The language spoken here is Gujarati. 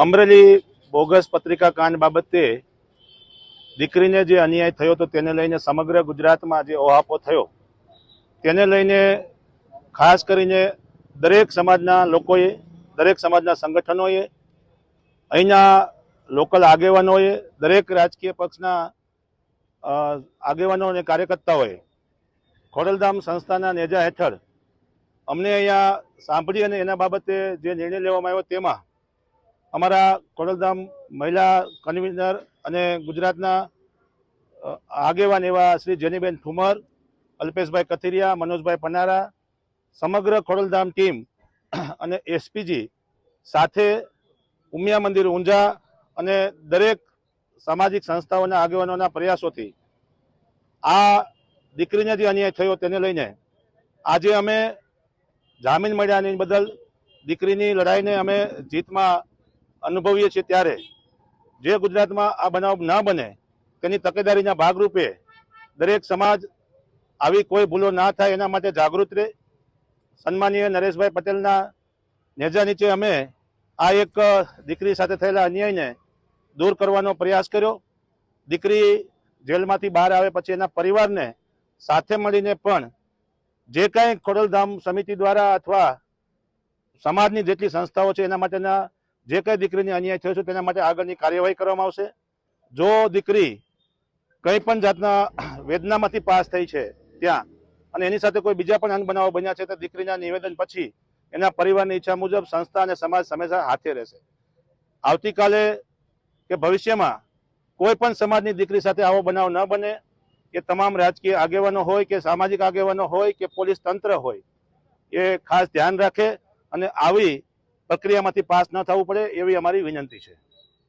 અમરેલી બોગસ પત્રિકા કાંડ બાબતે દીકરીને જે અન્યાય થયો તો તેને લઈને સમગ્ર ગુજરાતમાં જે ઓહાપો થયો તેને લઈને ખાસ કરીને દરેક સમાજના લોકોએ, દરેક સમાજના સંગઠનોએ, અહીંના લોકલ આગેવાનોએ, દરેક રાજકીય પક્ષના આગેવાનો અને કાર્યકર્તાઓએ ખોડલધામ સંસ્થાના નેજા હેઠળ અમને અહીંયા સાંભળી અને એના બાબતે જે નિર્ણય લેવામાં આવ્યો તેમાં અમારા ખોડલધામ મહિલા કન્વીનર અને ગુજરાતના આગેવાન એવા શ્રી જેનીબેન ઠુમર, અલ્પેશભાઈ કથિરિયા, મનોજભાઈ પનારા, સમગ્ર ખોડલધામ ટીમ અને એસપીજી સાથે ઉમિયા મંદિર ઊંઝા અને દરેક સામાજિક સંસ્થાઓના આગેવાનોના પ્રયાસોથી આ દીકરીને જે અન્યાય થયો તેને લઈને આજે અમે જામીન મળ્યાની બદલ દીકરીની લડાઈને અમે જીતમાં અનુભવીએ છીએ ત્યારે જે ગુજરાતમાં આ બનાવ ન બને તેની તકેદારીના ભાગરૂપે દરેક સમાજ આવી કોઈ ભૂલો ના થાય એના માટે જાગૃત રહે. સન્માનીય નરેશભાઈ પટેલના નેજા નીચે અમે આ એક દીકરી સાથે થયેલા અન્યાયને દૂર કરવાનો પ્રયાસ કર્યો. દીકરી જેલમાંથી બહાર આવે પછી એના પરિવારને સાથે મળીને પણ જે કાંઈ ખોડલધામ સમિતિ દ્વારા અથવા સમાજની જેટલી સંસ્થાઓ છે એના માટેના જે કંઈ દીકરીને અન્યાય થયો છે તેના માટે આગળની કાર્યવાહી કરવામાં આવશે. જો દીકરી કંઈ પણ જાતના વેદનામાંથી પાસ થઈ છે ત્યાં અને એની સાથે કોઈ બીજા પણ અનબનાવો બન્યા છે તો દીકરીના નિવેદન પછી એના પરિવારની ઈચ્છા મુજબ સંસ્થા અને સમાજ હંમેશા હાથે રહેશે. આવતીકાલે કે ભવિષ્યમાં કોઈ પણ સમાજની દીકરી સાથે આવો બનાવ ન બને કે તમામ રાજકીય આગેવાનો હોય કે સામાજિક આગેવાનો હોય કે પોલીસ તંત્ર હોય એ ખાસ ધ્યાન રાખે અને આવી પ્રક્રિયામાંથી પાસ ન થવું પડે એવી અમારી વિનંતી છે.